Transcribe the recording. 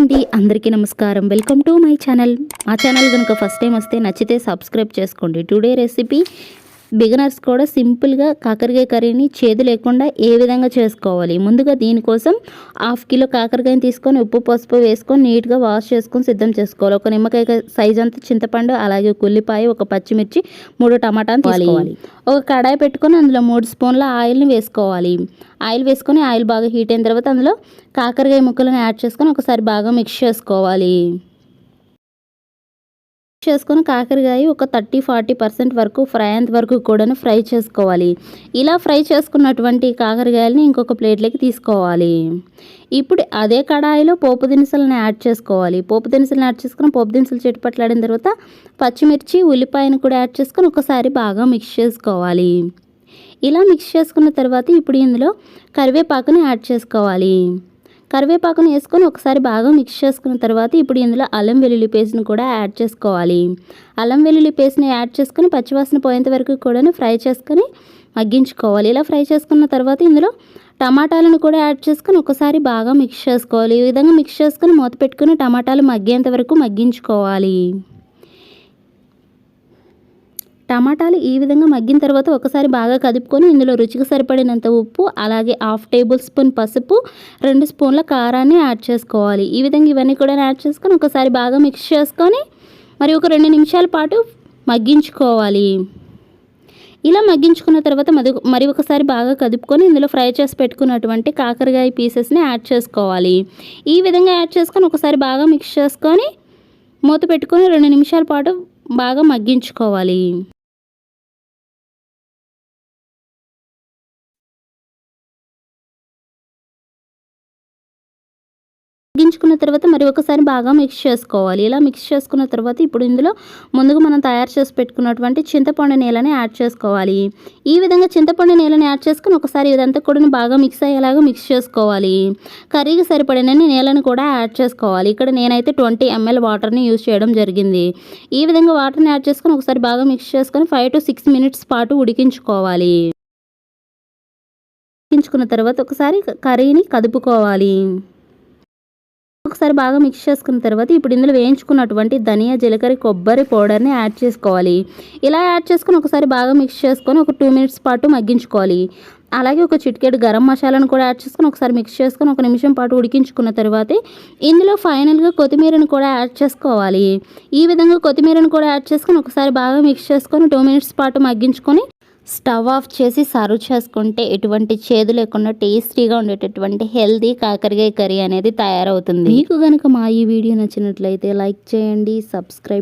అండి, అందరికీ నమస్కారం. Welcome to my channel. మా ఛానల్ కనుక ఫస్ట్ టైం వస్తే నచ్చితే సబ్స్క్రైబ్ చేసుకోండి. టుడే రెసిపీ బిగినర్స్ కూడా సింపుల్గా కాకరకాయ కర్రీని చేదు లేకుండా ఏ విధంగా చేసుకోవాలి. ముందుగా దీనికోసం 1/2 కిలో కాకరకాయని తీసుకొని ఉప్పు పసుపు వేసుకొని నీట్గా వాష్ చేసుకొని సిద్ధం చేసుకోవాలి. ఒక నిమ్మకాయ సైజ్ అంతా చింతపండు, అలాగే ఉల్లిపాయ, ఒక పచ్చిమిర్చి, 3 టమాటాలు తీసుకోవాలి. ఒక కడాయి పెట్టుకొని అందులో 3 స్పూన్ల ఆయిల్ని వేసుకోవాలి. ఆయిల్ వేసుకొని ఆయిల్ బాగా హీట్ అయిన తర్వాత అందులో కాకరకాయ ముక్కలను యాడ్ చేసుకొని ఒకసారి బాగా మిక్స్ చేసుకోవాలి. కాకరకాయ ఒక 30-40% వరకు ఫ్రై అయ్యేంత వరకు కూడా ఫ్రై చేసుకోవాలి. ఇలా ఫ్రై చేసుకున్నటువంటి కాకరకాయలని ఇంకొక ప్లేట్లోకి తీసుకోవాలి. ఇప్పుడు అదే కడాయిలో పోపు దినుసులను యాడ్ చేసుకోవాలి. పోపు దినుసులను యాడ్ చేసుకుని పోపు దినుసులు చిటపట్లాడిన తర్వాత పచ్చిమిర్చి, ఉల్లిపాయను కూడా యాడ్ చేసుకొని ఒకసారి బాగా మిక్స్ చేసుకోవాలి. ఇలా మిక్స్ చేసుకున్న తర్వాత ఇప్పుడు ఇందులో కరివేపాకుని యాడ్ చేసుకోవాలి. కరివేపాకును వేసుకొని ఒకసారి బాగా మిక్స్ చేసుకున్న తర్వాత ఇప్పుడు ఇందులో అల్లం వెల్లుల్లి పేస్ట్ని కూడా యాడ్ చేసుకోవాలి. అల్లం వెల్లుల్లి పేస్ట్ని యాడ్ చేసుకొని పచ్చివాసన పోయేంత వరకు కూడా ఫ్రై చేసుకొని మగ్గించుకోవాలి. ఇలా ఫ్రై చేసుకున్న తర్వాత ఇందులో టమాటాలను కూడా యాడ్ చేసుకొని ఒకసారి బాగా మిక్స్ చేసుకోవాలి. ఈ విధంగా మిక్స్ చేసుకొని మూత పెట్టుకుని టమాటాలు మగ్గేంత వరకు మగ్గించుకోవాలి. టమాటాలు ఈ విధంగా మగ్గిన తర్వాత ఒకసారి బాగా కదుపుకొని ఇందులో రుచికి సరిపడినంత ఉప్పు, అలాగే 1/2 టేబుల్ స్పూన్ పసుపు, 2 స్పూన్ల కారాన్ని యాడ్ చేసుకోవాలి. ఈ విధంగా ఇవన్నీ కూడా యాడ్ చేసుకొని ఒకసారి బాగా మిక్స్ చేసుకొని మరి ఒక 2 నిమిషాల పాటు మగ్గించుకోవాలి. ఇలా మగ్గించుకున్న తర్వాత మరి ఒకసారి బాగా కదుపుకొని ఇందులో ఫ్రై చేసి పెట్టుకున్నటువంటి కాకరకాయ పీసెస్ని యాడ్ చేసుకోవాలి. ఈ విధంగా యాడ్ చేసుకొని ఒకసారి బాగా మిక్స్ చేసుకొని మూత పెట్టుకొని 2 నిమిషాల పాటు బాగా మగ్గించుకోవాలి. మగ్గించుకున్న తర్వాత మరి ఒకసారి బాగా మిక్స్ చేసుకోవాలి. ఇలా మిక్స్ చేసుకున్న తర్వాత ఇప్పుడు ఇందులో ముందుగా మనం తయారు చేసి పెట్టుకున్నటువంటి చింతపండు నీళ్ళని యాడ్ చేసుకోవాలి. ఈ విధంగా చింతపండు నీళ్ళని యాడ్ చేసుకుని ఒకసారి ఇదంతా కూడా బాగా మిక్స్ అయ్యేలాగా మిక్స్ చేసుకోవాలి. కర్రీకి సరిపడినన్ని నీళ్ళని కూడా యాడ్ చేసుకోవాలి. ఇక్కడ నేనైతే 20 ml వాటర్ని యూజ్ చేయడం జరిగింది. ఈ విధంగా వాటర్ని యాడ్ చేసుకొని ఒకసారి బాగా మిక్స్ చేసుకొని 5 to 6 minutes పాటు ఉడికించుకోవాలి. ఉడికించుకున్న తర్వాత ఒకసారి కర్రీని కదుపుకోవాలి. ఒకసారి బాగా మిక్స్ చేసుకున్న తర్వాత ఇప్పుడు ఇందులో వేయించుకున్నటువంటి ధనియా, జీలకర్ర, కొబ్బరి పౌడర్ని యాడ్ చేసుకోవాలి. ఇలా యాడ్ చేసుకొని ఒకసారి బాగా మిక్స్ చేసుకొని ఒక 2 minutes పాటు మగ్గించుకోవాలి. అలాగే ఒక చిటికెడు గరం మసాలాను కూడా యాడ్ చేసుకొని ఒకసారి మిక్స్ చేసుకొని 1 నిమిషం పాటు ఉడికించుకున్న తర్వాత ఇందులో ఫైనల్గా కొత్తిమీరను కూడా యాడ్ చేసుకోవాలి. ఈ విధంగా కొత్తిమీరను కూడా యాడ్ చేసుకొని ఒకసారి బాగా మిక్స్ చేసుకొని 2 minutes పాటు మగ్గించుకొని స్టవ్ ఆఫ్ చేసి సర్వ్ చేసుకుంటే ఎటువంటి చేదు లేకుండా టేస్టీగా ఉండేటటువంటి హెల్తీ కాకరకాయ కర్రీ అనేది తయారవుతుంది. మీకు కనుక మా ఈ వీడియో నచ్చినట్లయితే లైక్ చేయండి, సబ్స్క్రైబ్